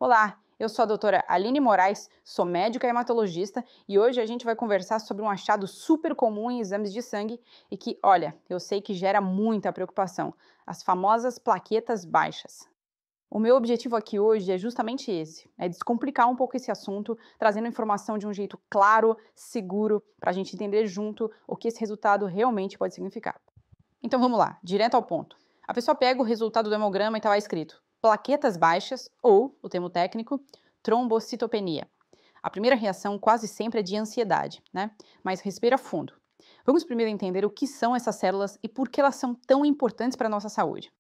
Olá, eu sou a doutora Aline Moraes, sou médica hematologista e hoje a gente vai conversar sobre um achado super comum em exames de sangue e que, olha, eu sei que gera muita preocupação, as famosas plaquetas baixas. O meu objetivo aqui hoje é justamente esse, é descomplicar um pouco esse assunto, trazendo informação de um jeito claro, seguro, para a gente entender junto o que esse resultado realmente pode significar. Então vamos lá, direto ao ponto. A pessoa pega o resultado do hemograma e está lá escrito plaquetas baixas ou, o termo técnico, trombocitopenia. A primeira reação quase sempre é de ansiedade, né? Mas respira fundo. Vamos primeiro entender o que são essas células e por que elas são tão importantes para a nossa saúde.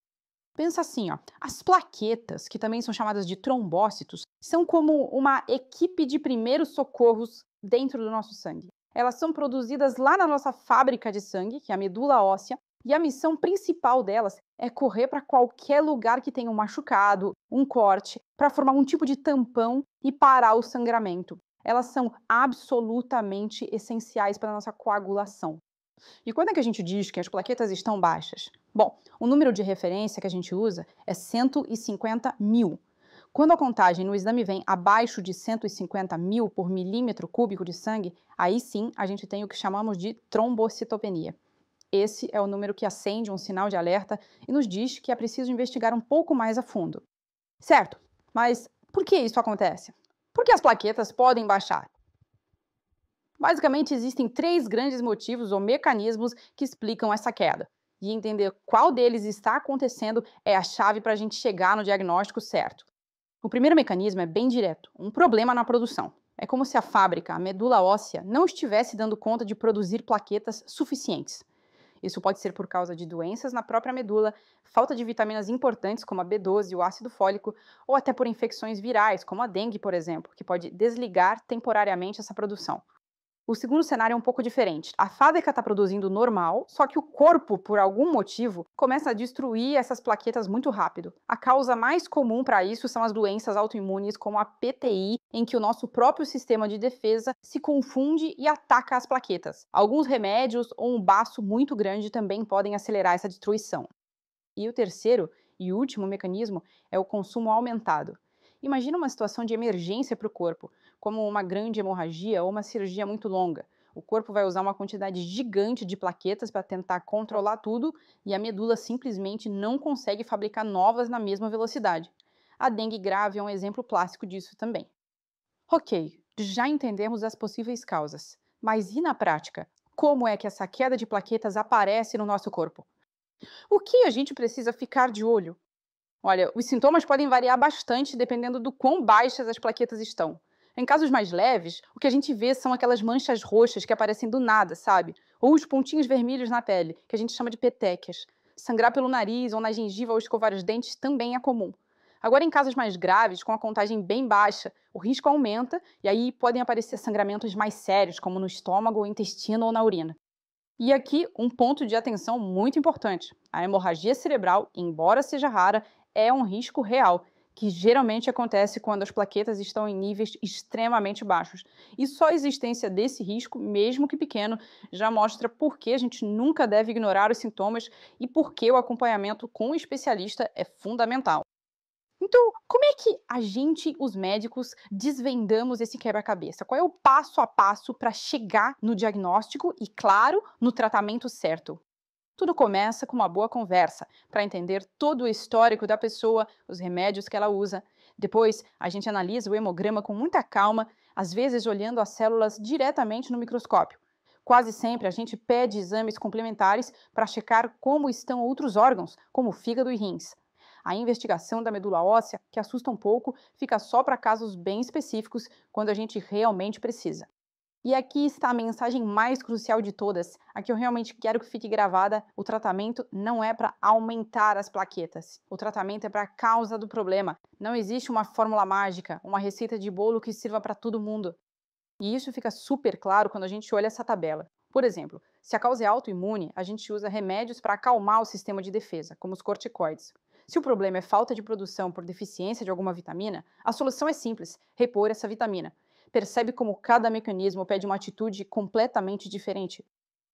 Pensa assim, ó, as plaquetas, que também são chamadas de trombócitos, são como uma equipe de primeiros socorros dentro do nosso sangue. Elas são produzidas lá na nossa fábrica de sangue, que é a medula óssea, e a missão principal delas é correr para qualquer lugar que tenha um machucado, um corte, para formar um tipo de tampão e parar o sangramento. Elas são absolutamente essenciais para a nossa coagulação. E quando é que a gente diz que as plaquetas estão baixas? Bom, o número de referência que a gente usa é 150 mil. Quando a contagem no exame vem abaixo de 150 mil por milímetro cúbico de sangue, aí sim a gente tem o que chamamos de trombocitopenia. Esse é o número que acende um sinal de alerta e nos diz que é preciso investigar um pouco mais a fundo. Certo, mas por que isso acontece? Por que as plaquetas podem baixar? Basicamente, existem três grandes motivos ou mecanismos que explicam essa queda. E entender qual deles está acontecendo é a chave para a gente chegar no diagnóstico certo. O primeiro mecanismo é bem direto, um problema na produção. É como se a fábrica, a medula óssea, não estivesse dando conta de produzir plaquetas suficientes. Isso pode ser por causa de doenças na própria medula, falta de vitaminas importantes como a B12 e o ácido fólico, ou até por infecções virais, como a dengue, por exemplo, que pode desligar temporariamente essa produção. O segundo cenário é um pouco diferente. A fábrica está produzindo normal, só que o corpo, por algum motivo, começa a destruir essas plaquetas muito rápido. A causa mais comum para isso são as doenças autoimunes, como a PTI, em que o nosso próprio sistema de defesa se confunde e ataca as plaquetas. Alguns remédios ou um baço muito grande também podem acelerar essa destruição. E o terceiro e último mecanismo é o consumo aumentado. Imagina uma situação de emergência para o corpo, como uma grande hemorragia ou uma cirurgia muito longa. O corpo vai usar uma quantidade gigante de plaquetas para tentar controlar tudo e a medula simplesmente não consegue fabricar novas na mesma velocidade. A dengue grave é um exemplo clássico disso também. Ok, já entendemos as possíveis causas, mas e na prática? Como é que essa queda de plaquetas aparece no nosso corpo? O que a gente precisa ficar de olho? Olha, os sintomas podem variar bastante dependendo do quão baixas as plaquetas estão. Em casos mais leves, o que a gente vê são aquelas manchas roxas que aparecem do nada, sabe? Ou os pontinhos vermelhos na pele, que a gente chama de petequias. Sangrar pelo nariz ou na gengiva ao escovar os dentes também é comum. Agora, em casos mais graves, com a contagem bem baixa, o risco aumenta e aí podem aparecer sangramentos mais sérios, como no estômago, intestino ou na urina. E aqui, um ponto de atenção muito importante. A hemorragia cerebral, embora seja rara, é um risco real, que geralmente acontece quando as plaquetas estão em níveis extremamente baixos. E só a existência desse risco, mesmo que pequeno, já mostra por que a gente nunca deve ignorar os sintomas e por que o acompanhamento com o especialista é fundamental. Então, como é que a gente, os médicos, desvendamos esse quebra-cabeça? Qual é o passo a passo para chegar no diagnóstico e, claro, no tratamento certo? Tudo começa com uma boa conversa, para entender todo o histórico da pessoa, os remédios que ela usa. Depois, a gente analisa o hemograma com muita calma, às vezes olhando as células diretamente no microscópio. Quase sempre a gente pede exames complementares para checar como estão outros órgãos, como o fígado e rins. A investigação da medula óssea, que assusta um pouco, fica só para casos bem específicos, quando a gente realmente precisa. E aqui está a mensagem mais crucial de todas, a que eu realmente quero que fique gravada: o tratamento não é para aumentar as plaquetas. O tratamento é para a causa do problema. Não existe uma fórmula mágica, uma receita de bolo que sirva para todo mundo. E isso fica super claro quando a gente olha essa tabela. Por exemplo, se a causa é autoimune, a gente usa remédios para acalmar o sistema de defesa, como os corticoides. Se o problema é falta de produção por deficiência de alguma vitamina, a solução é simples: repor essa vitamina. Percebe como cada mecanismo pede uma atitude completamente diferente?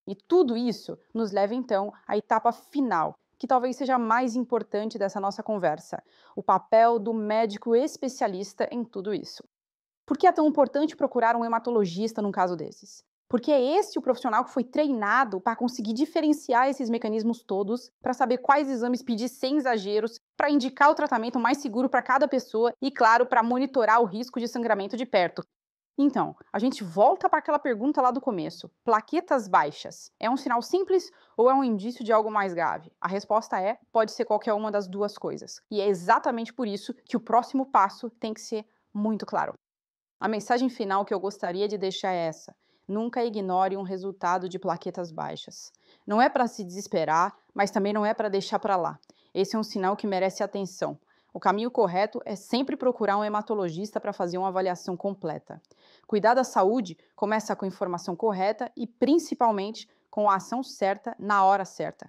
E tudo isso nos leva então à etapa final, que talvez seja a mais importante dessa nossa conversa: o papel do médico especialista em tudo isso. Por que é tão importante procurar um hematologista num caso desses? Porque é esse o profissional que foi treinado para conseguir diferenciar esses mecanismos todos, para saber quais exames pedir sem exageros, para indicar o tratamento mais seguro para cada pessoa e, claro, para monitorar o risco de sangramento de perto. Então, a gente volta para aquela pergunta lá do começo: plaquetas baixas é um sinal simples ou é um indício de algo mais grave? A resposta é: pode ser qualquer uma das duas coisas. E é exatamente por isso que o próximo passo tem que ser muito claro. A mensagem final que eu gostaria de deixar é essa: nunca ignore um resultado de plaquetas baixas. Não é para se desesperar, mas também não é para deixar para lá. Esse é um sinal que merece atenção. O caminho correto é sempre procurar um hematologista para fazer uma avaliação completa. Cuidar da saúde começa com informação correta e, principalmente, com a ação certa na hora certa.